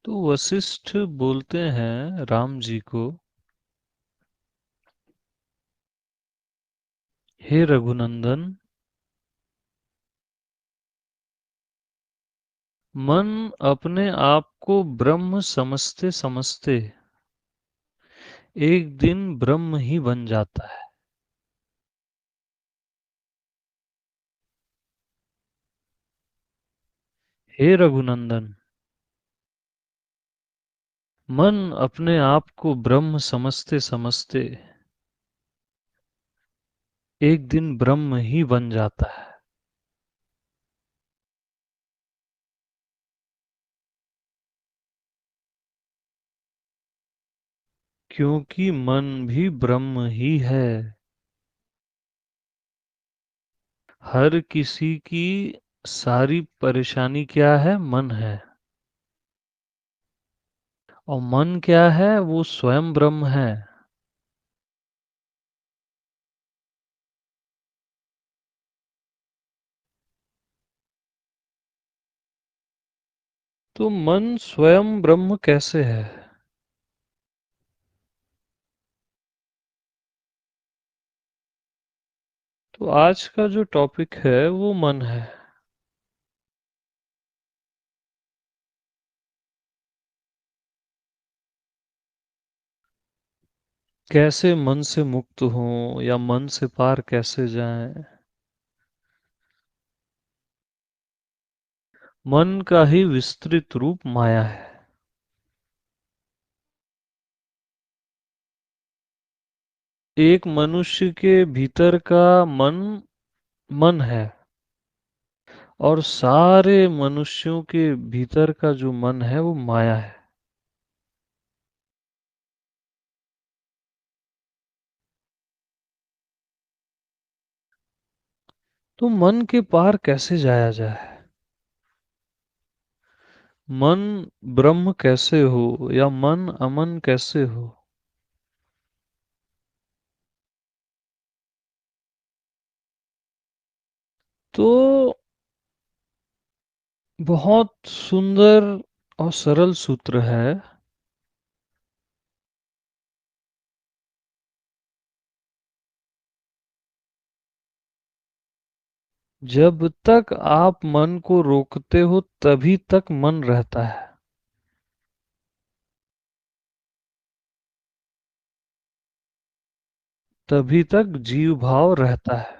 तो वशिष्ठ बोलते हैं राम जी को, हे रघुनंदन, मन अपने आप को ब्रह्म समझते समझते एक दिन ब्रह्म ही बन जाता है। हे रघुनंदन, मन अपने आप को ब्रह्म समझते समझते एक दिन ब्रह्म ही बन जाता है। क्योंकि मन भी ब्रह्म ही है। हर किसी की सारी परेशानी क्या है? मन है। और मन क्या है? वो स्वयं ब्रह्म है। तो मन स्वयं ब्रह्म कैसे है? तो आज का जो टॉपिक है वो मन है। कैसे मन से मुक्त हों या मन से पार कैसे जाएं? मन का ही विस्तृत रूप माया है। एक मनुष्य के भीतर का मन मन है, और सारे मनुष्यों के भीतर का जो मन है वो माया है। तो मन के पार कैसे जाया जाए? मन ब्रह्म कैसे हो या मन अमन कैसे हो? तो बहुत सुंदर और सरल सूत्र है। जब तक आप मन को रोकते हो तभी तक मन रहता है। तभी तक जीव भाव रहता है।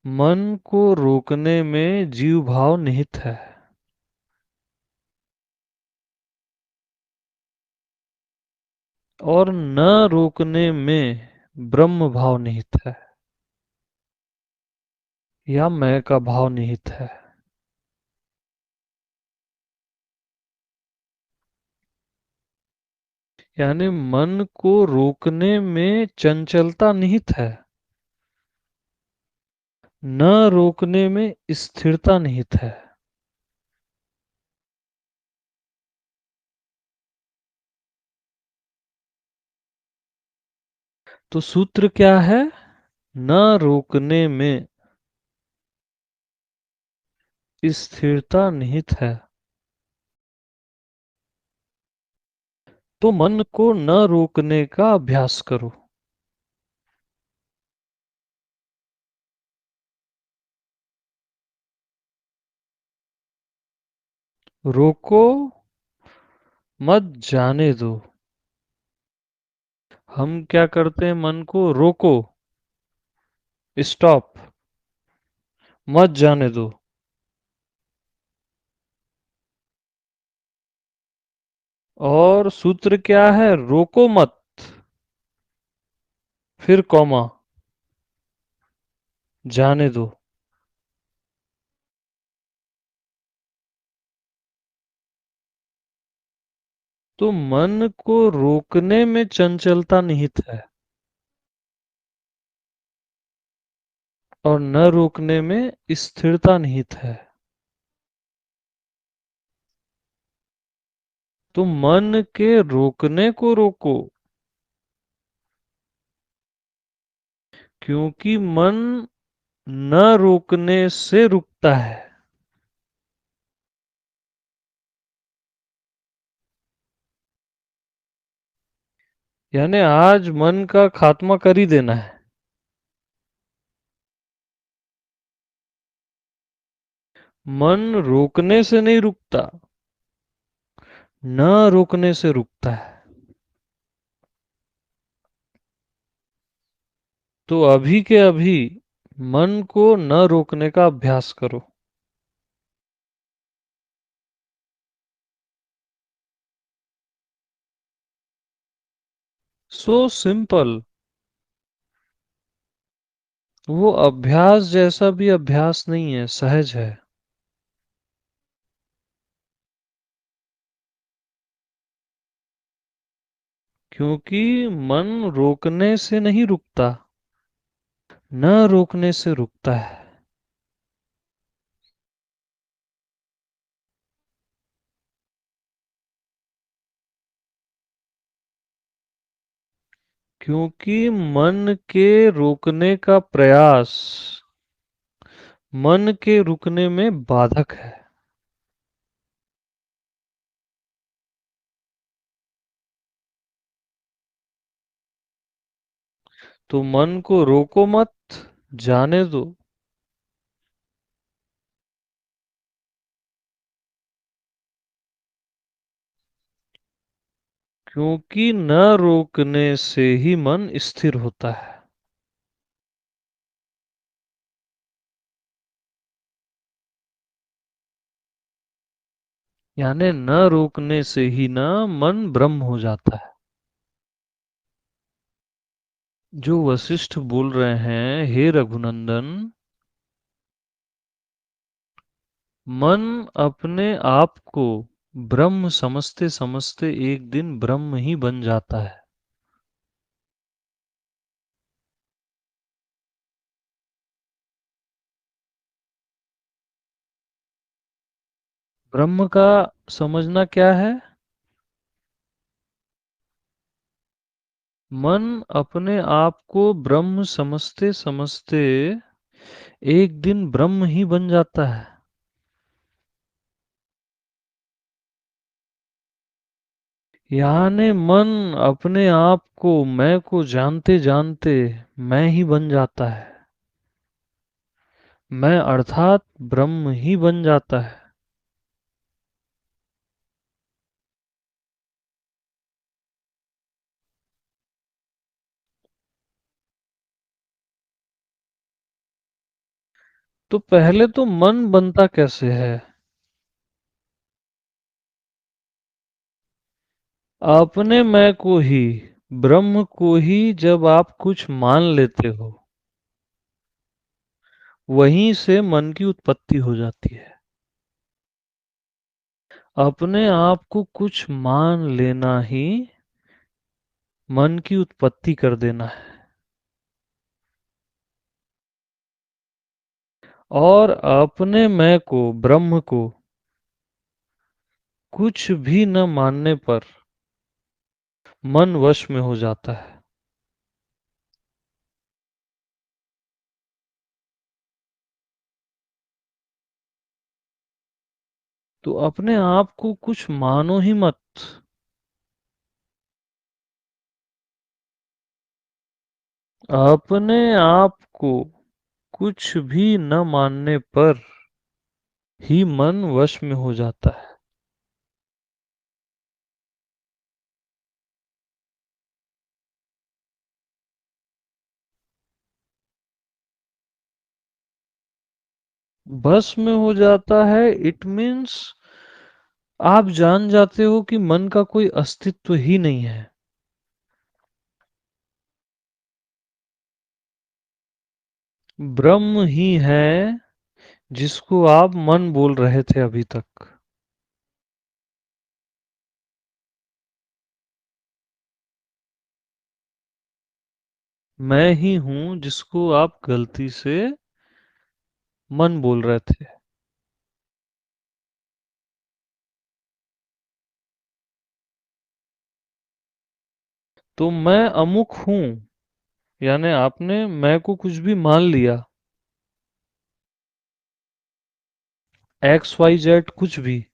मन को रोकने में जीव भाव निहित है, और न रोकने में ब्रह्म भाव निहित है, या मैं का भाव निहित है। यानी मन को रोकने में चंचलता निहित है, न रोकने में स्थिरता निहित है। तो सूत्र क्या है? न रोकने में स्थिरता निहित है। तो मन को न रोकने का अभ्यास करो। रोको मत, जाने दो। हम क्या करते हैं? मन को रोको, स्टॉप, मत जाने दो। और सूत्र क्या है? रोको मत, फिर कॉमा, जाने दो। तो मन को रोकने में चंचलता निहित है, और न रोकने में स्थिरता निहित है। तो मन के रोकने को रोको, क्योंकि मन न रोकने से रुकता है। यानी आज मन का खात्मा कर ही देना है। मन रोकने से नहीं रुकता, न रोकने से रुकता है। तो अभी के अभी मन को न रोकने का अभ्यास करो। So simple. वो अभ्यास जैसा भी अभ्यास नहीं है, सहज है। क्योंकि मन रोकने से नहीं रुकता, न रोकने से रुकता है। क्योंकि मन के रोकने का प्रयास मन के रुकने में बाधक है। तो मन को रोको मत, जाने दो। क्योंकि न रोकने से ही मन स्थिर होता है। यानी न रोकने से ही ना मन ब्रह्म हो जाता है। जो वशिष्ठ बोल रहे हैं, हे रघुनंदन, मन अपने आप को ब्रह्म समझते समझते एक दिन ब्रह्म ही बन जाता है। ब्रह्म का समझना क्या है? मन अपने आप को ब्रह्म समझते समझते एक दिन ब्रह्म ही बन जाता है। यानी मन अपने आप को, मैं को जानते जानते मैं ही बन जाता है। मैं अर्थात ब्रह्म ही बन जाता है। तो पहले तो मन बनता कैसे है? अपने मैं को ही, ब्रह्म को ही जब आप कुछ मान लेते हो, वहीं से मन की उत्पत्ति हो जाती है। अपने आप को कुछ मान लेना ही मन की उत्पत्ति कर देना है। और अपने मैं को, ब्रह्म को, कुछ भी न मानने पर मन वश में हो जाता है। तो अपने आप को कुछ मानो ही मत। अपने आप को कुछ भी न मानने पर ही मन वश में हो जाता है। बस में हो जाता है, इट मीन्स आप जान जाते हो कि मन का कोई अस्तित्व ही नहीं है। ब्रह्म ही है जिसको आप मन बोल रहे थे अभी तक। मैं ही हूं जिसको आप गलती से मन बोल रहे थे। तो मैं अमुक हूं, यानी आपने मैं को कुछ भी मान लिया, एक्स वाई जेड कुछ भी।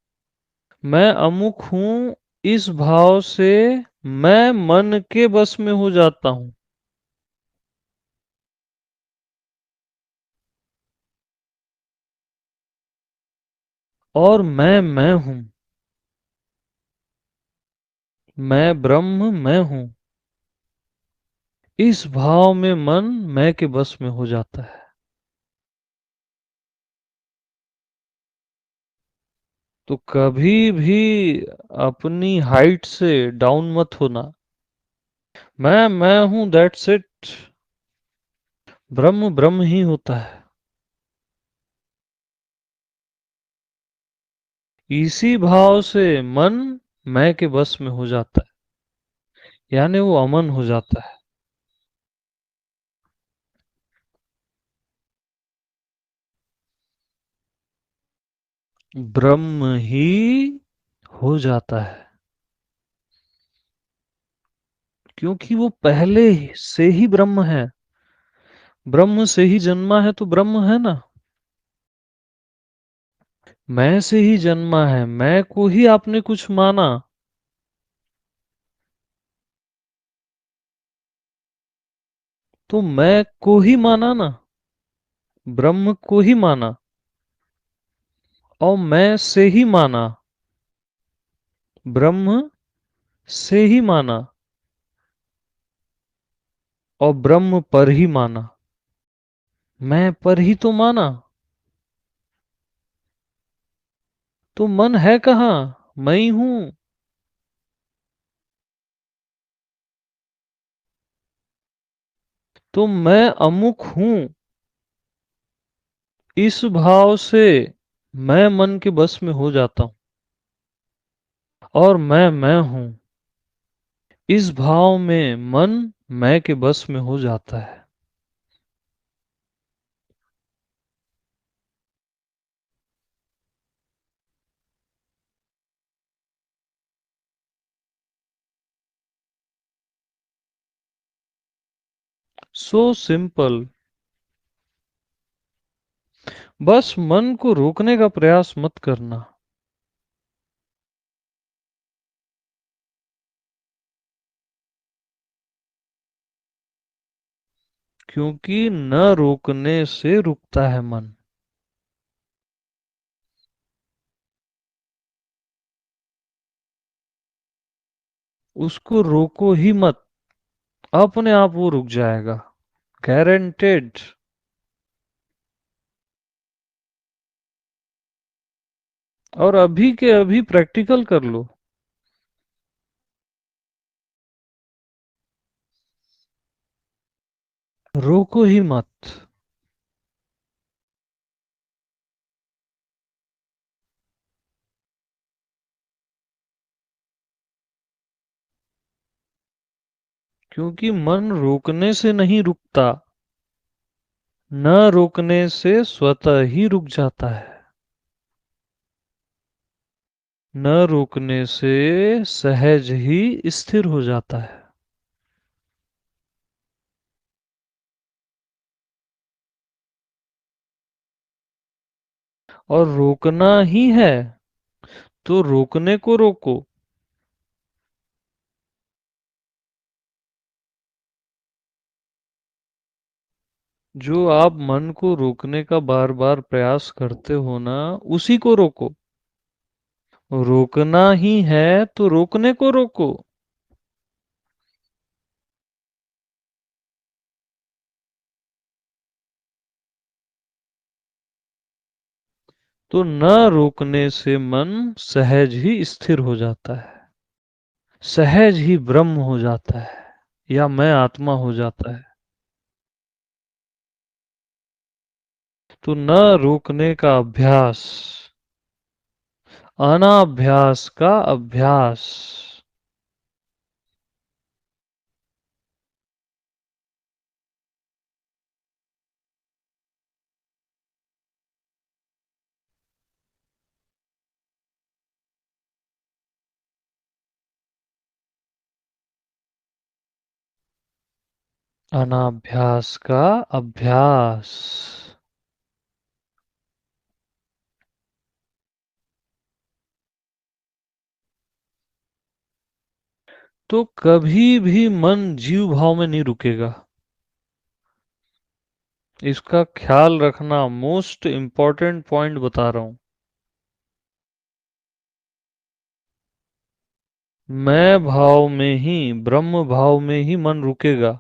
मैं अमुक हूं, इस भाव से मैं मन के बस में हो जाता हूं। और मैं हूं। मैं ब्रह्म मैं हूं। इस भाव में मन मैं के बस में हो जाता है। तो कभी भी अपनी हाइट से डाउन मत होना। मैं हूं, दैट्स इट। ब्रह्म ब्रह्म ही होता है। इसी भाव से मन मैं के बस में हो जाता है, यानी वो अमन हो जाता है। ब्रह्म ही हो जाता है, क्योंकि वो पहले से ही ब्रह्म है। ब्रह्म से ही जन्मा है तो ब्रह्म है ना। मैं से ही जन्मा है, मैं को ही आपने कुछ माना, तो मैं को ही माना ना। ब्रह्म को ही माना और मैं से ही माना। ब्रह्म से ही माना और ब्रह्म पर ही माना। मैं पर ही तो माना। तो मन है कहाँ? मैं ही हूं। तो मैं अमुक हूं। इस भाव से मैं मन के बस में हो जाता हूं। और मैं हूं। इस भाव में मन मैं के बस में हो जाता है। So simple. बस मन को रोकने का प्रयास मत करना। क्योंकि न रोकने से रुकता है मन। उसको रोको ही मत, अपने आप वो रुक जाएगा, गारंटेड। और अभी के अभी प्रैक्टिकल कर लो। रोको ही मत। क्योंकि मन रोकने से नहीं रुकता, न रोकने से स्वतः ही रुक जाता है। न रोकने से सहज ही स्थिर हो जाता है। और रोकना ही है तो रोकने को रोको। जो आप मन को रोकने का बार बार प्रयास करते हो ना, उसी को रोको। रोकना ही है तो रोकने को रोको। तो न रोकने से मन सहज ही स्थिर हो जाता है, सहज ही ब्रह्म हो जाता है, या मैं आत्मा हो जाता है। तो न रोकने का अभ्यास, अनाभ्यास का अभ्यास। अनाभ्यास का अभ्यास। तो कभी भी मन जीव भाव में नहीं रुकेगा। इसका ख्याल रखना, मोस्ट इम्पोर्टेंट पॉइंट बता रहा हूं। मैं भाव में ही, ब्रह्म भाव में ही मन रुकेगा।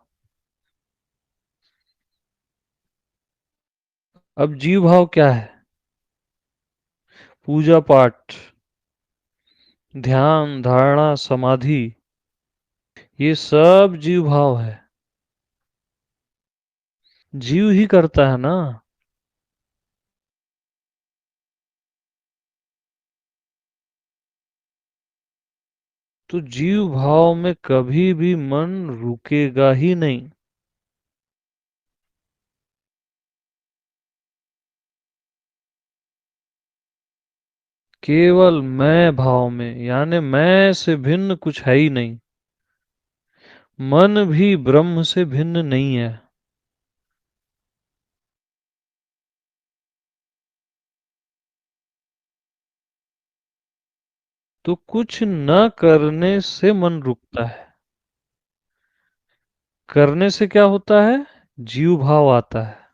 अब जीव भाव क्या है? पूजा पाठ, ध्यान, धारणा, समाधि, ये सब जीव भाव है। जीव ही करता है ना। तो जीव भाव में कभी भी मन रुकेगा ही नहीं। केवल मैं भाव में, यानी मैं से भिन्न कुछ है ही नहीं। मन भी ब्रह्म से भिन्न नहीं है। तो कुछ न करने से मन रुकता है। करने से क्या होता है? जीव भाव आता है।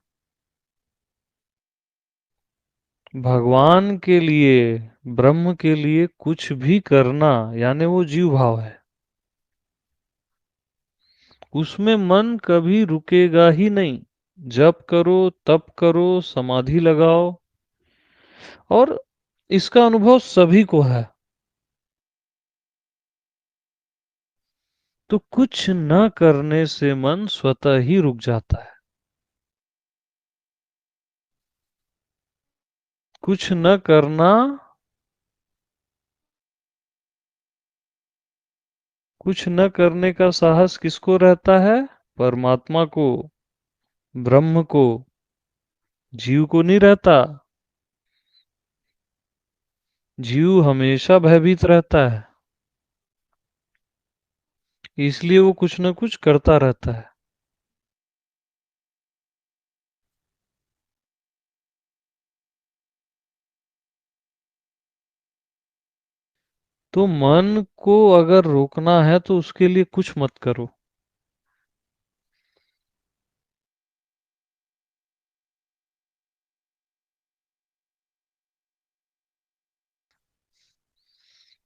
भगवान के लिए, ब्रह्म के लिए कुछ भी करना यानी वो जीव भाव है। उसमें मन कभी रुकेगा ही नहीं। जप करो, तप करो, समाधि लगाओ, और इसका अनुभव सभी को है। तो कुछ न करने से मन स्वतः ही रुक जाता है। कुछ न करना, कुछ न करने का साहस किसको रहता है? परमात्मा को, ब्रह्म को। जीव को नहीं रहता। जीव हमेशा भयभीत रहता है, इसलिए वो कुछ न कुछ करता रहता है। तो मन को अगर रोकना है तो उसके लिए कुछ मत करो।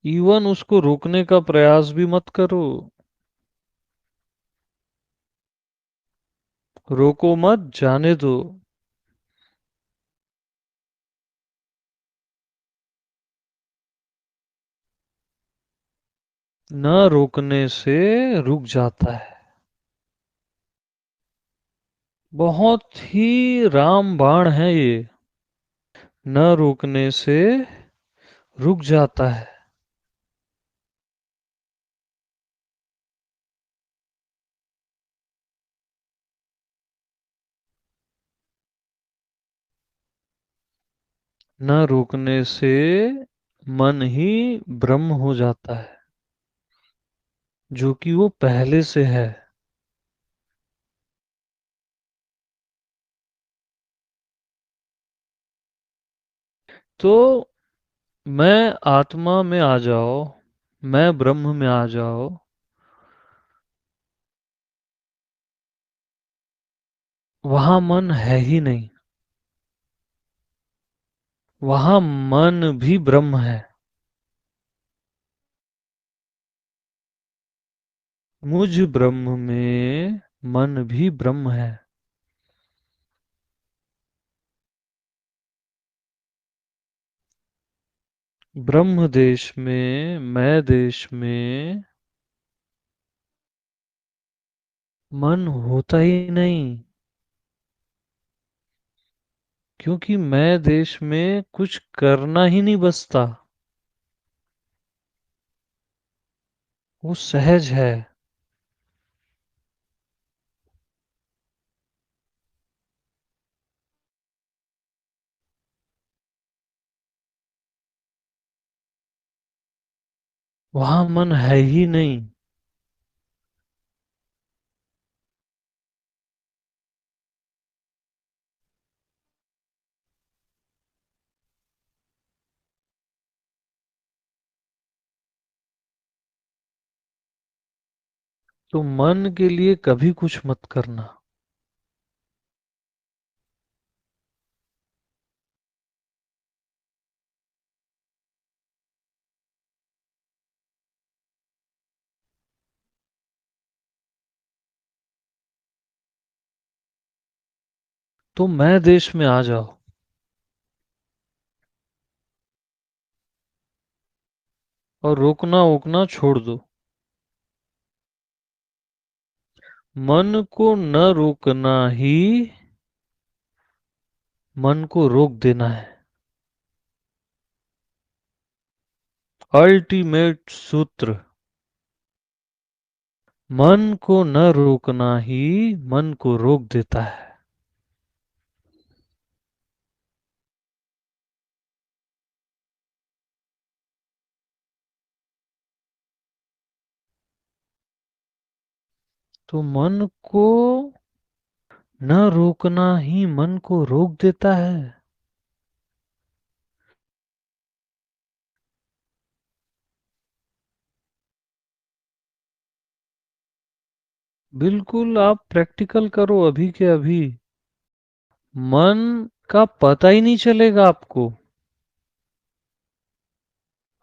इवन उसको रोकने का प्रयास भी मत करो। रोको मत, जाने दो। न रोकने से रुक जाता है। बहुत ही रामबाण है ये। न रोकने से रुक जाता है। न रोकने से मन ही ब्रह्म हो जाता है, जो कि वो पहले से है। तो मैं आत्मा में आ जाओ, मैं ब्रह्म में आ जाओ, वहां मन है ही नहीं। वहां मन भी ब्रह्म है। मुझ ब्रह्म में मन भी ब्रह्म है। ब्रह्म देश में, मैं देश में मन होता ही नहीं। क्योंकि मैं देश में कुछ करना ही नहीं बसता। वो सहज है। वहां मन है ही नहीं। तो मन के लिए कभी कुछ मत करना। तो मैं देश में आ जाओ। और रोकना ओकना छोड़ दो। मन को न रोकना ही मन को रोक देना है। अल्टीमेट सूत्र। मन को न रोकना ही मन को रोक देता है। तो मन को न रोकना ही मन को रोक देता है। बिल्कुल, आप प्रैक्टिकल करो अभी के अभी। मन का पता ही नहीं चलेगा आपको।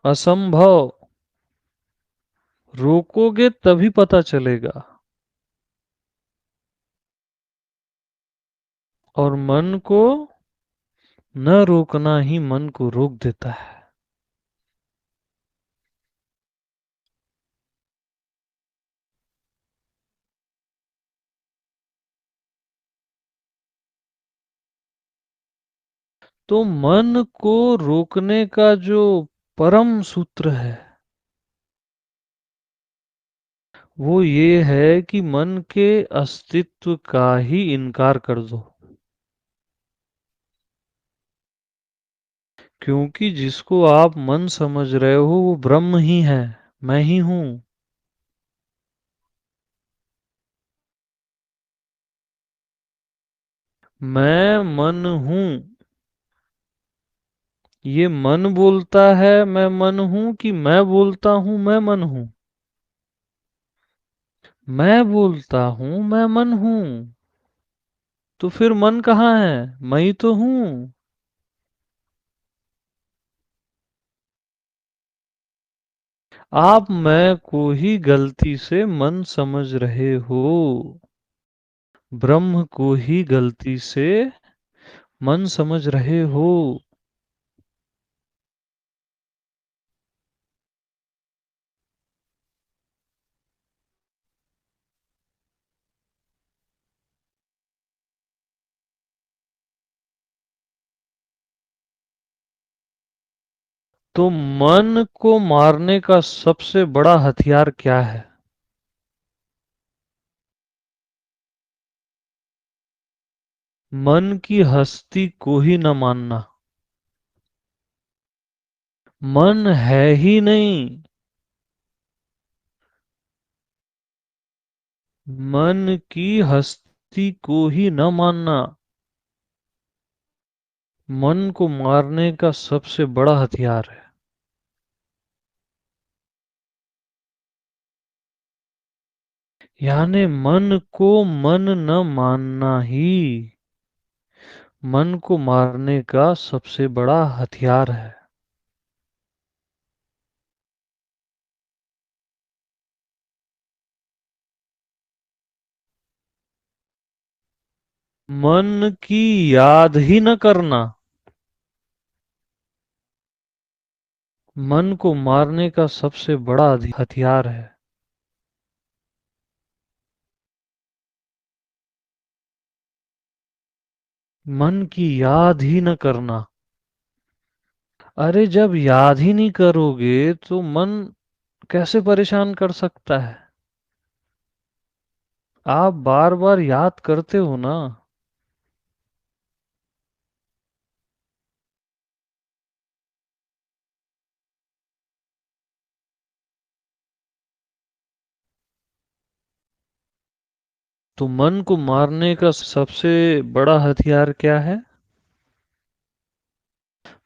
असंभव। रोकोगे तभी पता चलेगा। और मन को न रोकना ही मन को रोक देता है। तो मन को रोकने का जो परम सूत्र है वो ये है कि मन के अस्तित्व का ही इनकार कर दो। क्योंकि जिसको आप मन समझ रहे हो वो ब्रह्म ही है। मैं ही हूं। मैं मन हूं। ये मन बोलता है मैं मन हूं कि मैं बोलता हूं मैं मन हूं। मैं बोलता हूं मैं मन हूं। तो फिर मन कहाँ है? मैं ही तो हूं। आप मैं को ही गलती से मन समझ रहे हो। ब्रह्म को ही गलती से मन समझ रहे हो। तो मन को मारने का सबसे बड़ा हथियार क्या है? मन की हस्ती को ही न मानना। मन है ही नहीं। मन की हस्ती को ही न मानना मन को मारने का सबसे बड़ा हथियार है। यानी मन को मन न मानना ही मन को मारने का सबसे बड़ा हथियार है। मन की याद ही न करना मन को मारने का सबसे बड़ा हथियार है। मन की याद ही न करना। अरे जब याद ही नहीं करोगे तो मन कैसे परेशान कर सकता है? आप बार बार याद करते हो ना। तो मन को मारने का सबसे बड़ा हथियार क्या है?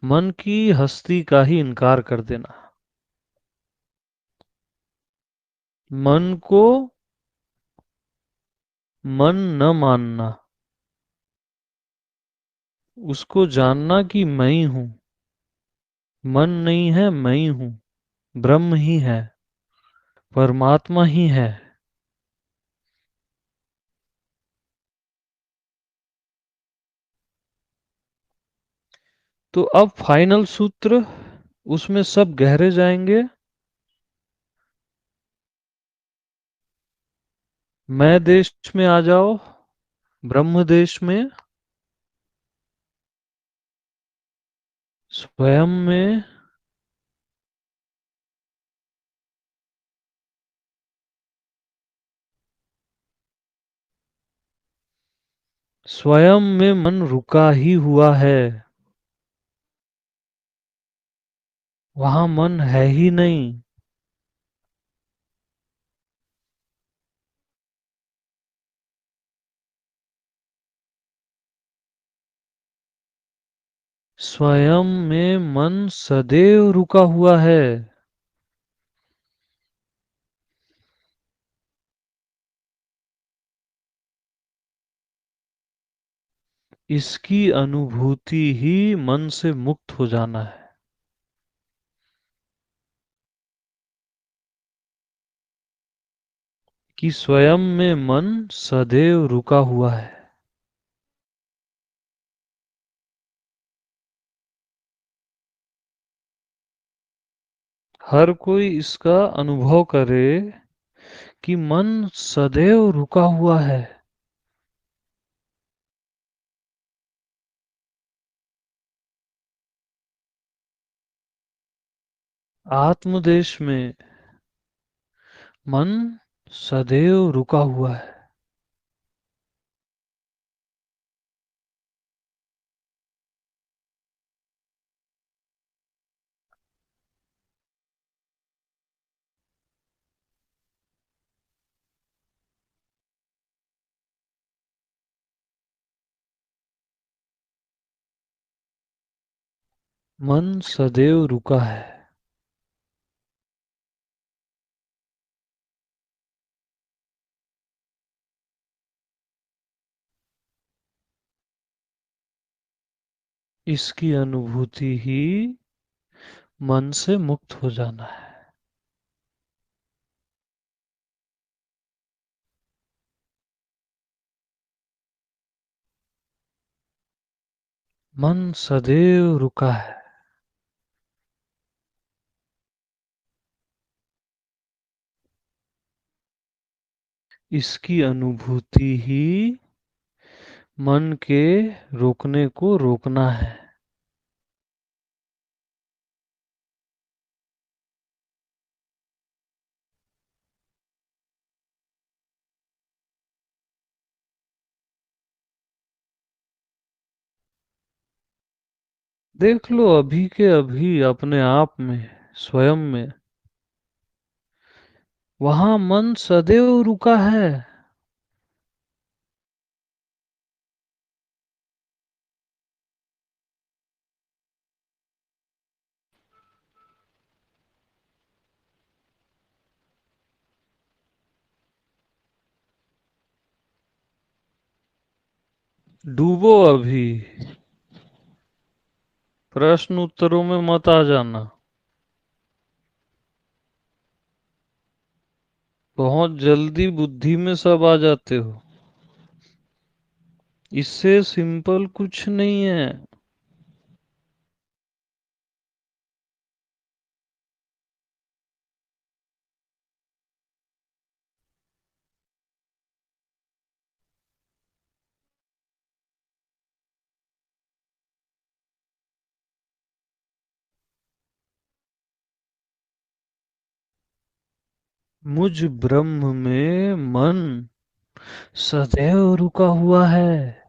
मन की हस्ती का ही इनकार कर देना। मन को मन न मानना, उसको जानना कि मैं ही हूँ। मन नहीं है, मैं ही हूँ, ब्रह्म ही है, परमात्मा ही है। तो अब फाइनल सूत्र, उसमें सब गहरे जाएंगे। मैं देश में आ जाओ, ब्रह्म देश में, स्वयं में, स्वयं में मन रुका ही हुआ है। वहां मन है ही नहीं। स्वयं में मन सदैव रुका हुआ है। इसकी अनुभूति ही मन से मुक्त हो जाना है। कि स्वयं में मन सदैव रुका हुआ है। हर कोई इसका अनुभव करे कि मन सदैव रुका हुआ है। आत्मदेश में मन सदैव रुका हुआ है। मन सदैव रुका है। इसकी अनुभूति ही मन से मुक्त हो जाना है। मन सदैव रुका है। इसकी अनुभूति ही मन के रोकने को रोकना है। देख लो अभी के अभी अपने आप में, स्वयं में, वहां मन सदैव रुका है। डूबो अभी, प्रश्न उत्तरों में मत आ जाना। बहुत जल्दी बुद्धि में सब आ जाते हो। इससे सिंपल कुछ नहीं है। मुझ ब्रह्म में मन सदैव रुका हुआ है।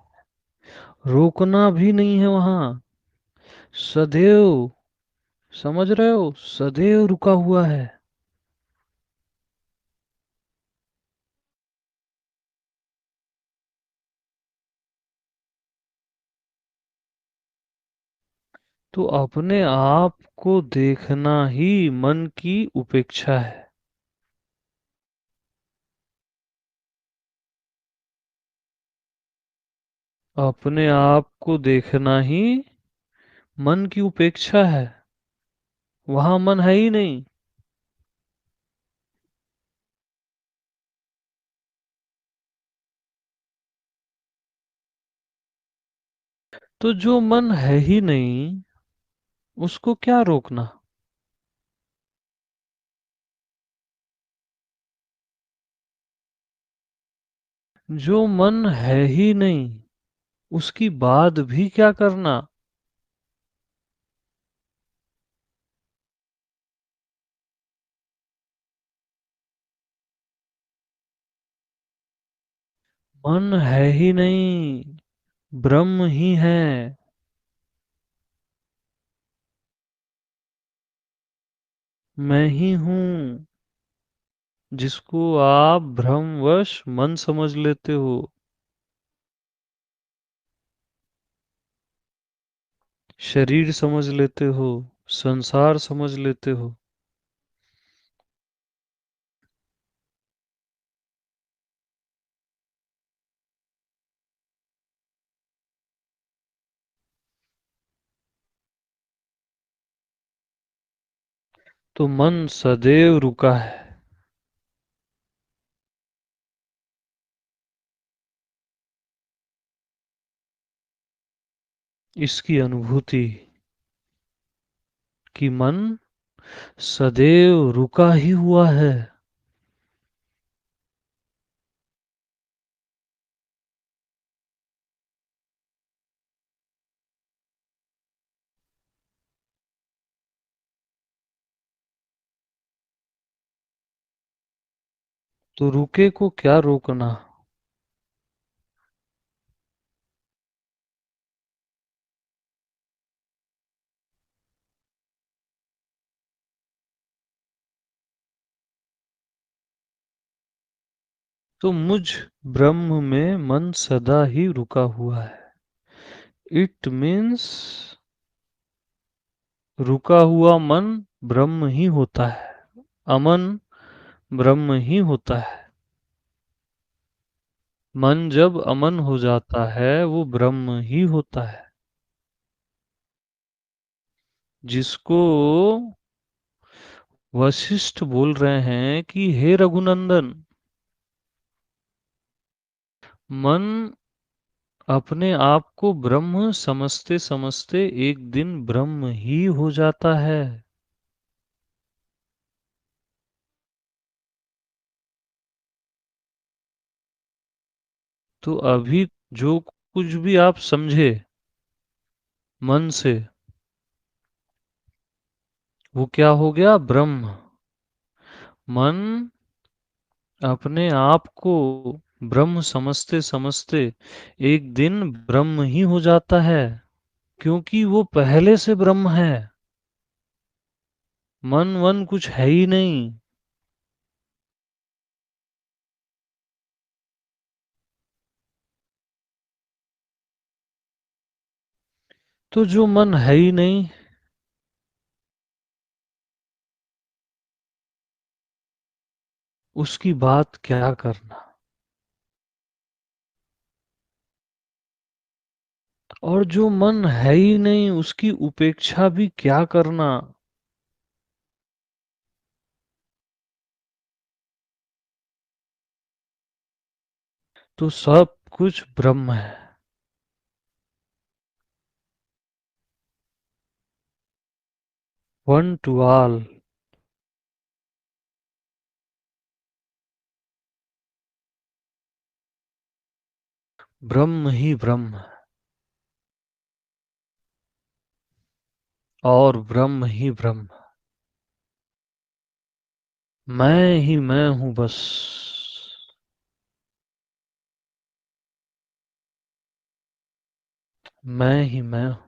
रोकना भी नहीं है वहां। सदैव, समझ रहे हो, सदैव रुका हुआ है। तो अपने आप को देखना ही मन की उपेक्षा है। अपने आप को देखना ही मन की उपेक्षा है। वहां मन है ही नहीं। तो जो मन है ही नहीं, उसको क्या रोकना। जो मन है ही नहीं, उसकी बात भी क्या करना। मन है ही नहीं, ब्रह्म ही है। मैं ही हूँ, जिसको आप भ्रमवश मन समझ लेते हो। शरीर समझ लेते हो, संसार समझ लेते हो। तो मन सदैव रुका है। इसकी अनुभूति कि मन सदैव रुका ही हुआ है। तो रुके को क्या रोकना। तो मुझ ब्रह्म में मन सदा ही रुका हुआ है। इट मीन्स रुका हुआ मन ब्रह्म ही होता है। अमन ब्रह्म ही होता है। मन जब अमन हो जाता है वो ब्रह्म ही होता है। जिसको वशिष्ठ बोल रहे हैं कि हे रघुनंदन, मन अपने आप को ब्रह्म समझते समझते एक दिन ब्रह्म ही हो जाता है। तो अभी जो कुछ भी आप समझे मन से, वो क्या हो गया, ब्रह्म। मन अपने आप को ब्रह्म समझते समझते एक दिन ब्रह्म ही हो जाता है, क्योंकि वो पहले से ब्रह्म है। मन वन कुछ है ही नहीं। तो जो मन है ही नहीं, उसकी बात क्या करना। और जो मन है ही नहीं, उसकी उपेक्षा भी क्या करना। तो सब कुछ ब्रह्म है। One two all. ब्रह्म ही ब्रह्म है, और ब्रह्म ही ब्रह्म। मैं ही मैं हूं बस। मैं ही मैं हूं।